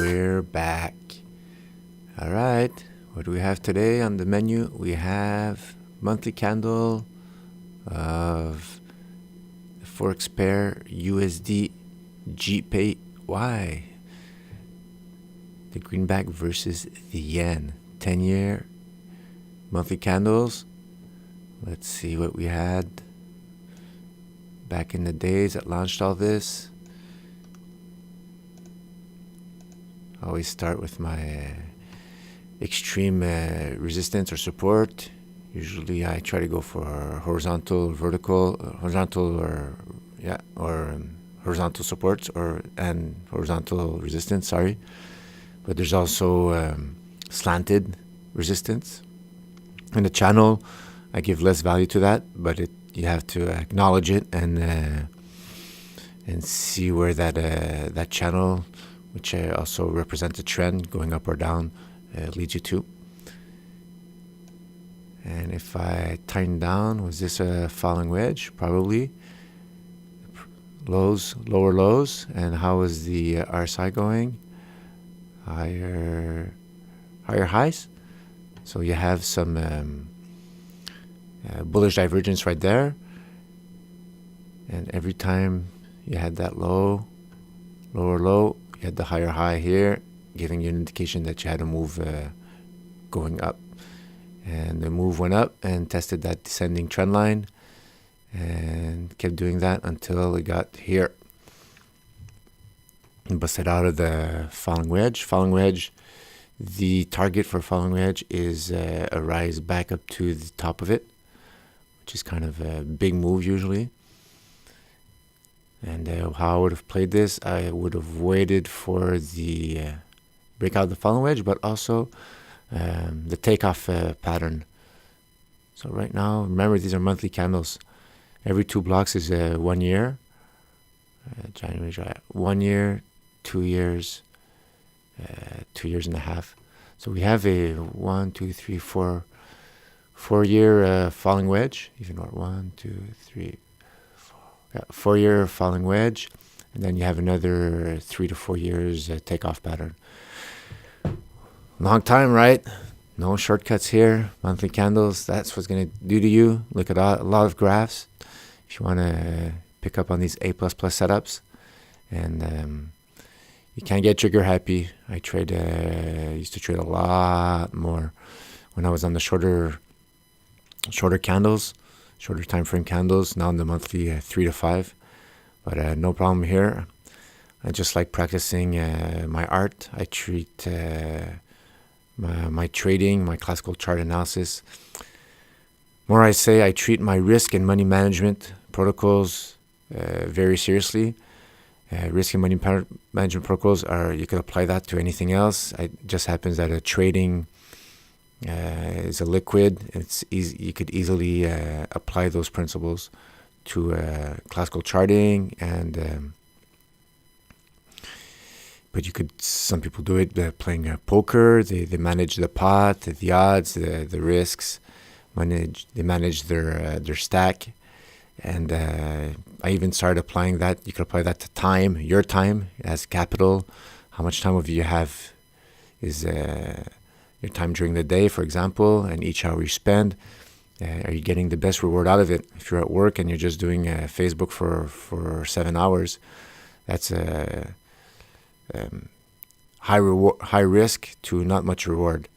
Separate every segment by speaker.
Speaker 1: we're back. All right, what do we have today on the menu? We have monthly candle of the Forex pair USD GPY. The greenback versus the yen. 10-year monthly candles. Let's see what we had back in the days that launched all this. I always start with my extreme resistance or support. Usually I try to go for horizontal, vertical, horizontal supports and horizontal resistance, But there's also slanted resistance. In the channel, I give less value to that, but you have to acknowledge it and see where that channel, which also represents a trend going up or down, leads you to. And if I tighten down, was this a falling wedge? Probably. Lows, lower lows. And how is the RSI going? Higher highs. So you have some bullish divergence right there. And every time you had that low, lower low, you had the higher high here, giving you an indication that you had a move going up. And the move went up and tested that descending trend line and kept doing that until it got here. And busted out of the falling wedge. Falling wedge, the target for falling wedge is a rise back up to the top of it, which is kind of a big move usually. And how I would have played this, I would have waited for the breakout of the falling wedge, but also the takeoff pattern. So right now, remember, these are monthly candles. Every 2 blocks is 1 year. January, 1 year, 2 years, 2 years and a half. So we have a 1, 2, 3, 4 year falling wedge. Even or 1, 2, 3, 4. 4 year falling wedge, and then you have another 3 to 4 years takeoff pattern. Long time, right? No shortcuts here. Monthly candles, that's what's going to do to you. Look at a lot of graphs if you want to pick up on these A++ setups. And you can't get trigger happy. I used to trade a lot more when I was on the shorter candles, shorter time frame candles. Now in the monthly 3 to 5. But no problem here. I just like practicing my art. I treat my trading, my classical chart analysis. More I say, I treat my risk and money management protocols very seriously. Risk and money management protocols you could apply that to anything else. It just happens that trading is a liquid. It's easy. You could easily apply those principles to classical charting and. But some people do it playing poker. They manage the pot, the odds, the risks. They manage their stack. And I even started applying that. You could apply that to time, your time as capital. How much time of you have is your time during the day, for example, and each hour you spend. Are you getting the best reward out of it? If you're at work and you're just doing Facebook for 7 hours, that's high risk to not much reward.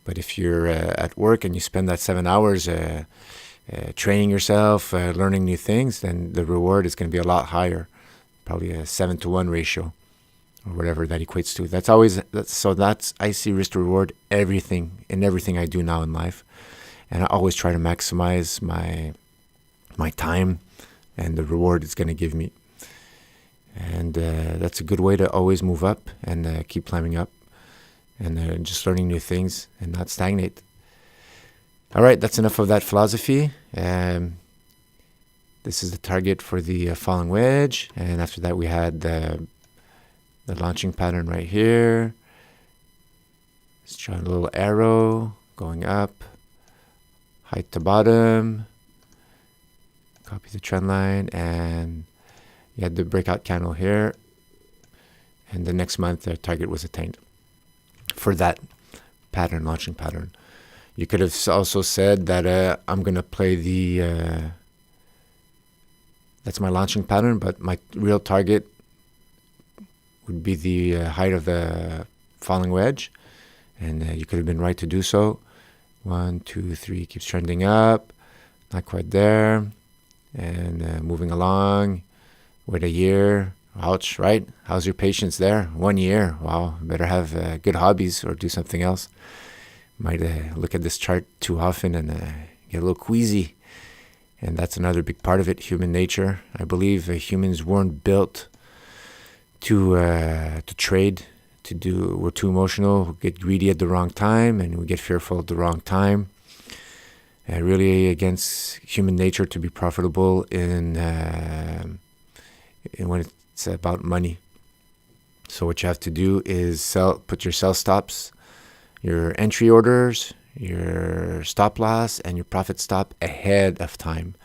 Speaker 1: But if you're at work and you spend that 7 hours training yourself, learning new things, then the reward is going to be a lot higher, probably a 7-to-1 ratio or whatever that equates to. I see risk to reward everything I do now in life, and I always try to maximize my time and the reward it's going to give me. And that's a good way to always move up and keep climbing up and just learning new things and not stagnate. All right, that's enough of that philosophy. This is the target for the falling wedge. And after that, we had the launching pattern right here. It's showing a little arrow going up, height to bottom. Copy the trend line, and you had the breakout candle here, and the next month the target was attained for that pattern, launching pattern. You could have also said that I'm going to play that's my launching pattern, but my real target would be the height of the falling wedge, and you could have been right to do so. 1, 2, 3, keeps trending up, not quite there, and moving along. Wait a year. Ouch, right? How's your patience there? 1 year. Wow, better have good hobbies or do something else. Might look at this chart too often and get a little queasy. And that's another big part of it, human nature. I believe humans weren't built to trade, we're too emotional, we get greedy at the wrong time, and we get fearful at the wrong time. Really against human nature to be profitable in when it's about money. So what you have to do is put your sell stops, your entry orders, your stop loss, and your profit stop ahead of time.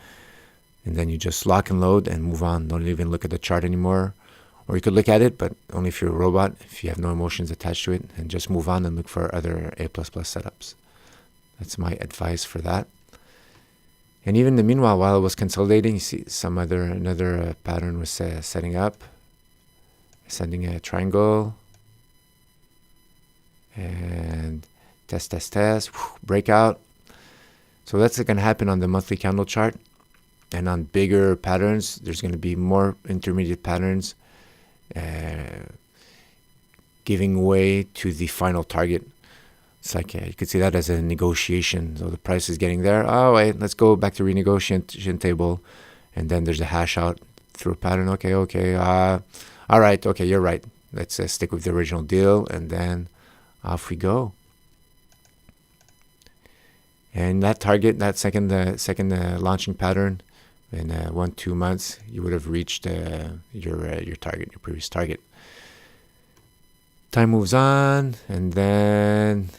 Speaker 1: And then you just lock and load and move on. Don't even look at the chart anymore. Or you could look at it, but only if you're a robot, if you have no emotions attached to it, and just move on and look for other A++ setups. That's my advice for that. And even in the meanwhile, while it was consolidating, you see another pattern was setting up, sending a triangle, and test, breakout. So that's going to happen on the monthly candle chart. And on bigger patterns, there's going to be more intermediate patterns giving way to the final target. It's like you could see that as a negotiation. So the price is getting there. Oh, wait, let's go back to renegotiation table. And then there's a hash out through a pattern. Okay. All right. Okay, you're right. Let's stick with the original deal. And then off we go. And that target, that second launching pattern, in 1-2 months, you would have reached your target, your previous target. Time moves on, and then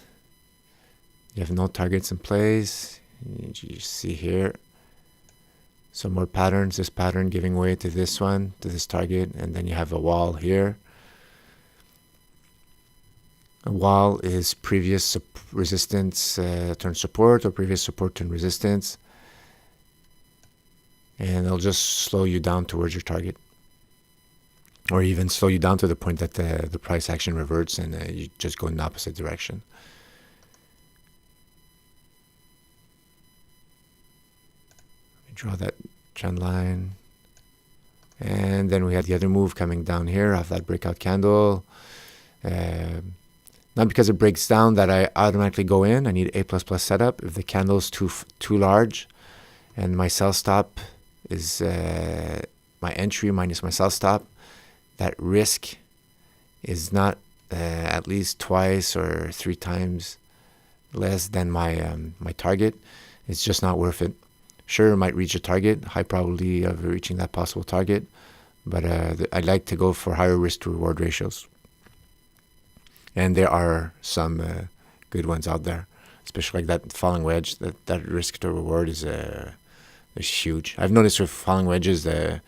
Speaker 1: you have no targets in place. You see here some more patterns. This pattern giving way to this one, to this target, and then you have a wall here. A wall is previous resistance turn support, or previous support turn resistance. And it'll just slow you down towards your target, or even slow you down to the point that the price action reverts and you just go in the opposite direction. Let me draw that trend line. And then we had the other move coming down here off that breakout candle. Not because it breaks down that I automatically go in. I need A++ setup. If the candle is too large and my sell stop is my entry minus my sell stop, that risk is not at least twice or 3 times less than my target. It's just not worth it. Sure, it might reach a target, high probability of reaching that possible target, but I'd like to go for higher risk to reward ratios. And there are some good ones out there, especially like that falling wedge. That risk to reward is huge. I've noticed with falling wedges, the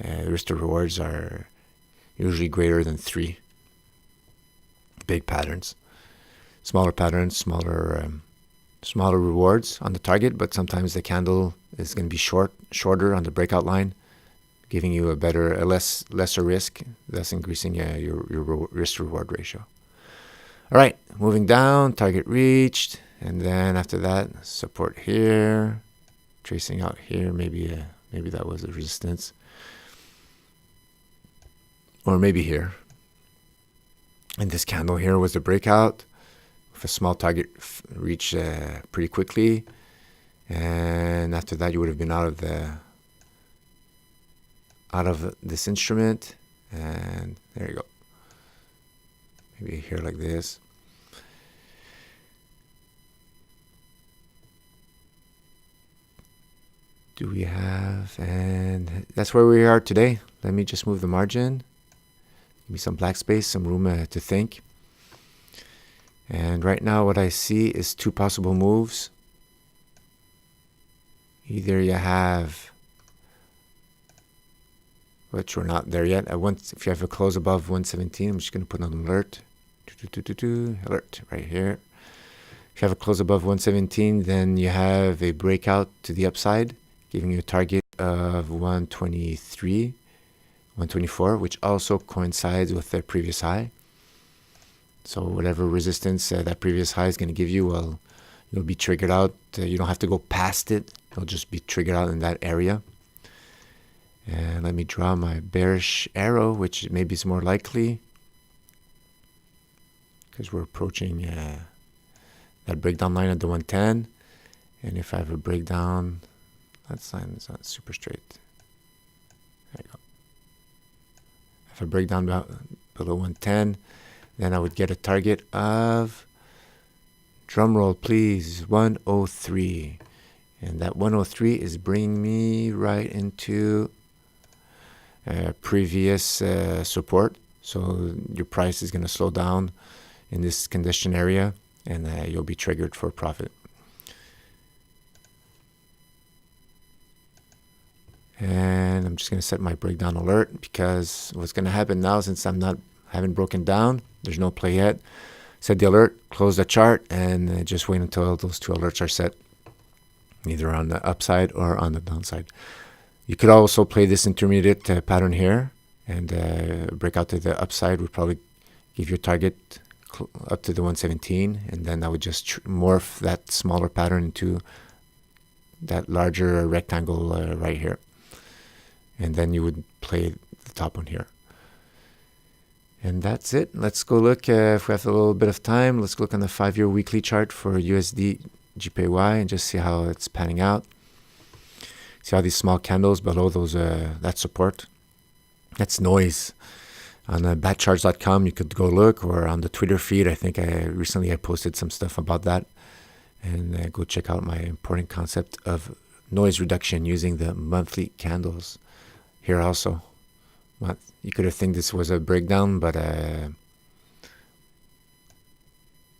Speaker 1: risk to rewards are usually greater than 3. Big patterns, smaller patterns, smaller rewards on the target, but sometimes the candle is going to be shorter on the breakout line, giving you a lesser risk, thus increasing your risk to reward ratio. All right, moving down, target reached, and then after that, support here. Tracing out here, maybe that was a resistance, or maybe here. And this candle here was the breakout with a small target reach pretty quickly, and after that you would have been out of this instrument, and there you go. Maybe here like this. Do we have, and that's where we are today. Let me just move the margin. Give me some black space, some room to think. And right now what I see is 2 possible moves. Either you have, which we're not there yet. If you have a close above 117, I'm just going to put an alert. Alert right here. If you have a close above 117, then you have a breakout to the upside, giving you a target of 123, 124, which also coincides with the previous high. So whatever resistance that previous high is going to give you, well, you'll be triggered out. You don't have to go past it. You'll just be triggered out in that area. And let me draw my bearish arrow, which maybe is more likely, because we're approaching that breakdown line at the 110. And if I have a breakdown, that line is not super straight. There you go. If I break down below 110, then I would get a target of, drum roll please, 103. And that 103 is bringing me right into previous support. So your price is going to slow down in this condition area, and you'll be triggered for profit. And I'm just going to set my breakdown alert, because what's going to happen now, since haven't broken down, there's no play yet. Set the alert, close the chart, and just wait until those two alerts are set, either on the upside or on the downside. You could also play this intermediate pattern here, and break out to the upside would probably give you a target up to the 117, and then I would just morph that smaller pattern into that larger rectangle right here. And then you would play the top one here. And that's it. Let's go look, if we have a little bit of time, let's look on the 5-year weekly chart for USD GPY and just see how it's panning out. See how these small candles below those that support. That's noise. On batcharts.com, you could go look, or on the Twitter feed. I think recently I posted some stuff about that. And go check out my important concept of noise reduction using the monthly candles here also. Well, you could have think this was a breakdown, but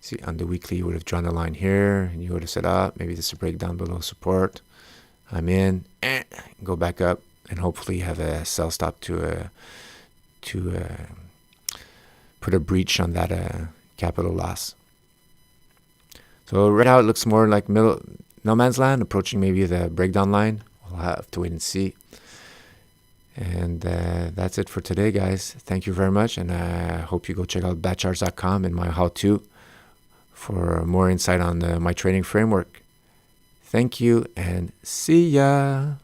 Speaker 1: see, on the weekly you would have drawn a line here, and you would have said, maybe this is a breakdown below support. I'm in, go back up, and hopefully have a sell stop to put a breach on that capital loss. So right now it looks more like no man's land, approaching maybe the breakdown line. We'll have to wait and see. And that's it for today, guys. Thank you very much, and I hope you go check out batcharts.com and my how-to for more insight on my trading framework. Thank you, and see ya.